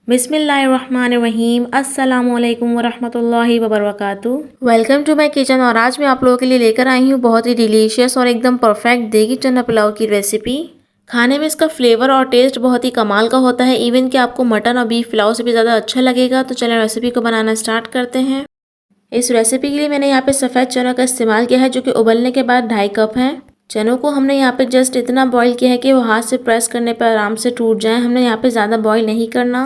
बिस्मिल्लाहिर्रहमानिर्रहीम अस्सलामुअलैकुम वरहमतुल्लाहि वबरकातुहू। Welcome to my kitchen. और आज मैं आप लोगों के लिए लेकर आई हूँ बहुत ही डिलीशियस और एकदम परफेक्ट देगी चना पुलाव की रेसिपी। खाने में इसका फ्लेवर और टेस्ट बहुत ही कमाल का होता है, इवन कि आपको मटन और बीफ पुलाव से भी ज़्यादा अच्छा लगेगा। तो चलें रेसिपी को बनाना स्टार्ट करते हैं। इस रेसिपी के लिए मैंने यहाँ पे सफ़ेद चना का इस्तेमाल किया है, जो कि उबलने के बाद 2.5 कप है। चनों को हमने यहाँ पे जस्ट इतना बॉईल किया है कि वो हाथ से प्रेस करने पर आराम से टूट जाए। हमने यहाँ पे ज़्यादा बॉईल नहीं करना।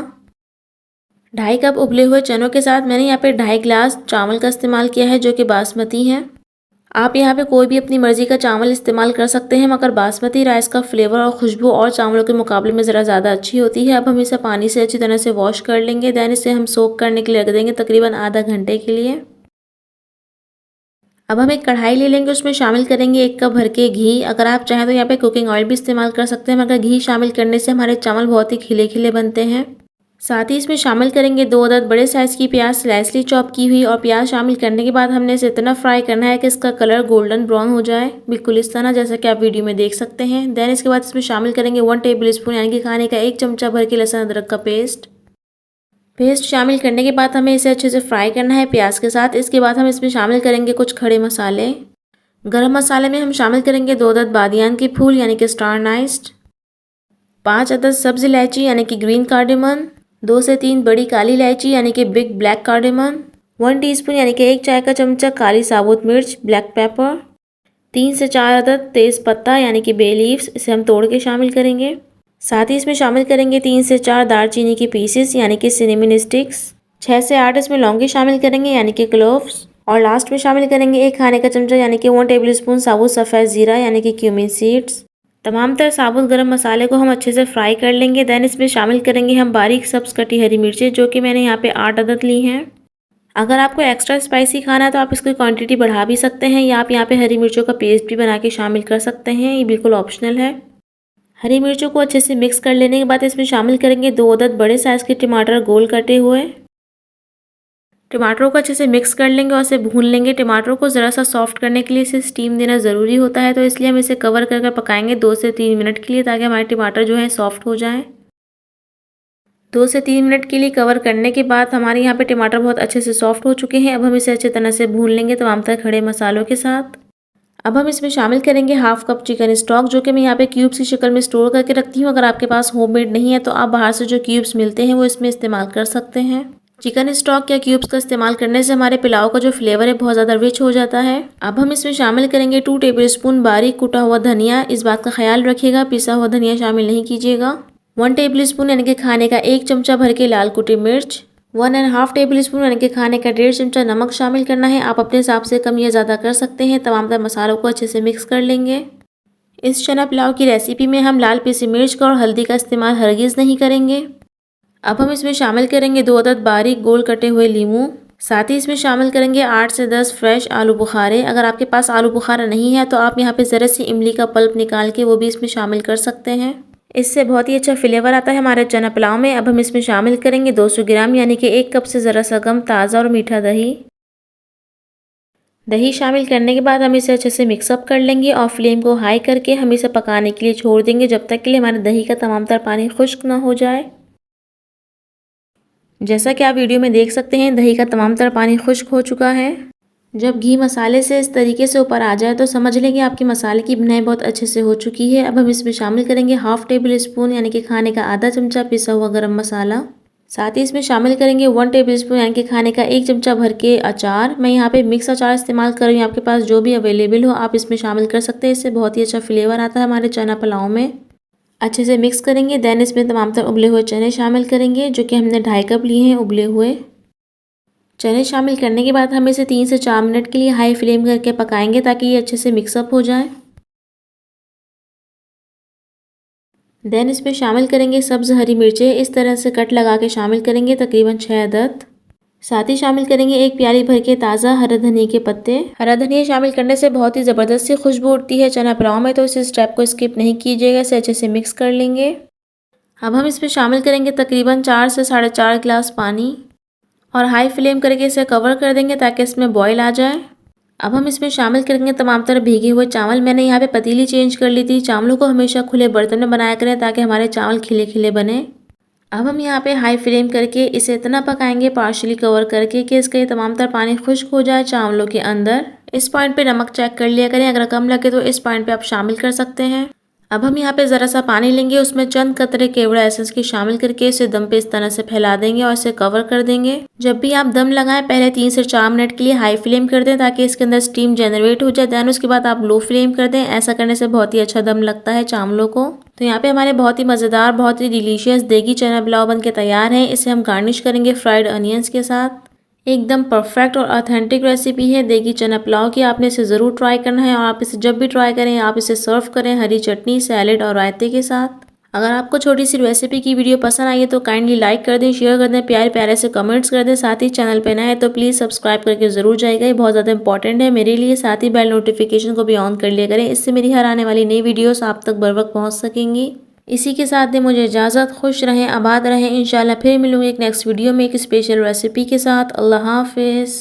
2.5 कप उबले हुए चनों के साथ मैंने यहाँ पे 2.5 गिलास चावल का इस्तेमाल किया है, जो कि बासमती है। आप यहाँ पे कोई भी अपनी मर्जी का चावल इस्तेमाल कर सकते हैं, मगर बासमती राइस का फ्लेवर और खुशबू और चावलों के मुकाबले में ज़रा ज़्यादा अच्छी होती है। अब हम इसे पानी से अच्छी तरह से वॉश कर लेंगे। देन इसे हम सोक करने के लिए रख देंगे तकरीबन आधा घंटे के लिए। अब हम एक कढ़ाई ले लेंगे, उसमें शामिल करेंगे 1 कप भर के घी। अगर आप चाहें तो यहाँ पे कुकिंग ऑयल भी इस्तेमाल कर सकते हैं, मगर घी शामिल करने से हमारे चावल बहुत ही खिले खिले बनते हैं। साथ ही इसमें शामिल करेंगे 2 अदद बड़े साइज़ की प्याज स्लाइसली चॉप की हुई। और प्याज शामिल करने के बाद हमने इसे इतना फ्राई करना है कि इसका कलर गोल्डन ब्राउन हो जाए, बिल्कुल इस तरह जैसा कि आप वीडियो में देख सकते हैं। देन इसके बाद इसमें शामिल करेंगे 1 टेबल स्पून यानी कि खाने का 1 चमचा भर के लहसुन अदरक का पेस्ट शामिल करने के बाद हमें इसे अच्छे से फ्राई करना है प्याज के साथ। इसके बाद हम इसमें शामिल करेंगे कुछ खड़े मसाले। गरम मसाले में हम शामिल करेंगे 2 अदद बादियान के फूल यानी कि स्टार नाइस्ड, 5 अदद सब्ज इलायची यानी कि ग्रीन कार्डेमन, 2 से 3 बड़ी काली इलायची यानी कि बिग ब्लैक कार्डेमन, 1 टीस्पून यानी कि 1 चाय का चमचा काली साबुत मिर्च ब्लैक पेपर, 3 से 4 अदद तेज़ पत्ता यानी कि बे लीव्स, इसे हम तोड़ के शामिल करेंगे। साथ ही इसमें शामिल करेंगे 3 से 4 दालचीनी की पीसेस यानी कि सिनेमन स्टिक्स, 6 से 8 इसमें लौंगे शामिल करेंगे यानी कि क्लोव्स। और लास्ट में शामिल करेंगे 1 खाने का चमचा यानी कि 1 टेबल स्पून साबुत सफ़ेद ज़ीरा यानी कि क्यूमिन सीड्स। तमाम तरह साबुत गरम मसाले को हम अच्छे से फ्राई कर लेंगे। देन इसमें शामिल करेंगे हम बारीक सब्ज़ कटी हरी मिर्चें, जो कि मैंने यहाँ पे 8 अदद ली हैं। अगर आपको एक्स्ट्रा स्पाइसी खाना है तो आप इसकी क्वांटिटी बढ़ा भी सकते हैं, या आप यहाँ पे हरी मिर्चों का पेस्ट भी बना के शामिल कर सकते हैं, ये बिल्कुल ऑप्शनल है। हरी मिर्चों को अच्छे से मिक्स कर लेने के बाद इसमें शामिल करेंगे 2 अदद बड़े साइज़ के टमाटर गोल कटे हुए। टमाटरों को अच्छे से मिक्स कर लेंगे और इसे भून लेंगे। टमाटरों को ज़रा सा सॉफ्ट करने के लिए इसे स्टीम देना ज़रूरी होता है, तो इसलिए हम इसे कवर करके पकाएंगे 2 से 3 मिनट के लिए, ताकि हमारे टमाटर जो हैं सॉफ्ट हो जाएं। 2 से 3 मिनट के लिए कवर करने के बाद हमारे यहाँ पे टमाटर बहुत अच्छे से सॉफ्ट हो चुके हैं। अब हम इसे अच्छी तरह से भून लेंगे तमाम तरह खड़े मसालों के साथ। अब हम इसमें शामिल करेंगे 1/2 कप चिकन स्टॉक, जो कि मैं यहाँ पे क्यूब्स की शक्ल में स्टोर करके रखती हूँ। अगर आपके पास होममेड नहीं है तो आप बाहर से जो क्यूब्स मिलते हैं वो इसमें इस्तेमाल कर सकते हैं। चिकन स्टॉक या क्यूब्स का इस्तेमाल करने से हमारे पुलाव का जो फ्लेवर है बहुत ज़्यादा रिच हो जाता है। अब हम इसमें शामिल करेंगे 2 टेबल स्पून बारीक कुटा हुआ धनिया। इस बात का ख्याल रखिएगा पिसा हुआ धनिया शामिल नहीं कीजिएगा। 1 टेबल स्पून यानी कि खाने का 1 चमचा भर के लाल कुटी मिर्च, 1.5 टेबल स्पून यानी कि खाने का 1.5 चमचा नमक शामिल करना है। आप अपने हिसाब से कम या ज़्यादा कर सकते हैं। तमाम तरह मसालों को अच्छे से मिक्स कर लेंगे। इस चना पुलाव की रेसिपी में हम लाल पीसी मिर्च का और हल्दी का इस्तेमाल हरगिज़ नहीं करेंगे। अब हम इसमें शामिल करेंगे 2 अदद बारीक गोल कटे हुए लीमू। साथ ही इसमें शामिल करेंगे 8 से 10 फ्रेश आलू बुखारे। अगर आपके पास आलू बुखारा नहीं है तो आप यहाँ पे ज़रा सी इमली का पल्प निकाल के वो भी इसमें शामिल कर सकते हैं, इससे बहुत ही अच्छा फ्लेवर आता है हमारे चना पुलाव में। अब हम इसमें शामिल करेंगे 200 ग्राम यानी कि 1 कप से ज़रा सा कम ताज़ा और मीठा दही शामिल करने के बाद हम इसे अच्छे से मिक्सअप कर लेंगे और फ्लेम को हाई करके हम इसे पकाने के लिए छोड़ देंगे, जब तक के लिए हमारे दही का तमाम तरह पानी खुश्क ना हो जाए। जैसा कि आप वीडियो में देख सकते हैं दही का तमाम तरह पानी खुश्क हो चुका है। जब घी मसाले से इस तरीके से ऊपर आ जाए तो समझ लें कि आपके मसाले की बुनाई बहुत अच्छे से हो चुकी है। अब हम इसमें शामिल करेंगे 1/2 टेबल स्पून यानी कि खाने का आधा चमचा पिसा हुआ गरम मसाला। साथ ही इसमें शामिल करेंगे 1 टेबल स्पून यानी कि खाने का 1 चमचा भर के अचार। मैं यहाँ पे मिक्स अचार इस्तेमाल कर रही हूँ, आपके पास जो भी अवेलेबल हो आप इसमें शामिल कर सकते हैं, इससे बहुत ही अच्छा फ्लेवर आता है हमारे चना पुलाव में। अच्छे से मिक्स करेंगे। देन इसमें तमाम तरह उबले हुए चने शामिल करेंगे, जो कि हमने 2.5 कप लिए हैं उबले हुए चने। शामिल करने के बाद हम इसे 3 से 4 मिनट के लिए हाई फ्लेम करके पकाएंगे, ताकि ये अच्छे से मिक्सअप हो जाए। देन इसमें शामिल करेंगे सब्ज़ हरी मिर्चें, इस तरह से कट लगा के शामिल करेंगे तकरीबन 6 अदद। साथ ही शामिल करेंगे 1 प्याली भर के ताज़ा हरा धनिया के पत्ते। हरा धनिया शामिल करने से बहुत ही ज़बरदस्त सी खुशबू उठती है चना पुलाव में, तो इस स्टेप को स्किप नहीं कीजिएगा। इसे अच्छे से मिक्स कर लेंगे। अब हम इसमें शामिल करेंगे तकरीबन 4 से 4.5 गिलास पानी और हाई फ्लेम करके इसे कवर कर देंगे ताकि इसमें बॉयल आ जाए। अब हम इसमें शामिल करेंगे तमाम तरह भीगे हुए चावल। मैंने यहाँ पे पतीली चेंज कर ली थी। चावलों को हमेशा खुले बर्तन में बनाया करें ताकि हमारे चावल खिले खिले बने। अब हम यहाँ पे हाई फ्लेम करके इसे इतना पकाएंगे पार्शली कवर करके कि इसका ये तमाम तर पानी खुश्क हो जाए चावलों के अंदर। इस पॉइंट पे नमक चेक कर लिया करें, अगर कम लगे तो इस पॉइंट पे आप शामिल कर सकते हैं। अब हम यहाँ पे ज़रा सा पानी लेंगे, उसमें चंद कतरे केवड़ा एसेंस की शामिल करके इसे दम पे इस तरह से फैला देंगे और इसे कवर कर देंगे। जब भी आप दम लगाएं पहले 3 से 4 मिनट के लिए हाई फ्लेम कर दें ताकि इसके अंदर स्टीम जनरेट हो जाए। दैन उसके बाद आप लो फ्लेम कर दें। ऐसा करने से बहुत ही अच्छा दम लगता है चावलों को। तो यहाँ पे हमारे बहुत ही मज़ेदार, बहुत ही डिलीशियस देगी चना पुलाव बन के तैयार है। इसे हम गार्निश करेंगे फ्राइड अनियंस के साथ। एकदम परफेक्ट और ऑथेंटिक रेसिपी है देगी चना पुलाव की। आपने इसे ज़रूर ट्राई करना है और आप इसे जब भी ट्राई करें आप इसे सर्व करें हरी चटनी, सैलेड और रायते के साथ। अगर आपको छोटी सी रेसिपी की वीडियो पसंद आई है तो काइंडली लाइक कर दें, शेयर कर दें, प्यारे प्यारे से कमेंट्स कर दें। साथ ही चैनल पे नए हैं तो प्लीज़ सब्सक्राइब करके ज़रूर जाइएगा, ये बहुत ज़्यादा इंपॉर्टेंट है मेरे लिए। साथ ही बेल नोटिफिकेशन को भी ऑन कर लिया करें, इससे मेरी हर आने वाली नई वीडियोस आप तक बर वक्त पहुँच सकेंगी। इसी के साथ दे मुझे इजाज़त। खुश रहें, आबाद रहें। इंशाल्लाह फिर मिलूंगी एक नेक्स्ट वीडियो में एक स्पेशल रेसिपी के साथ। अल्लाह हाफिज़।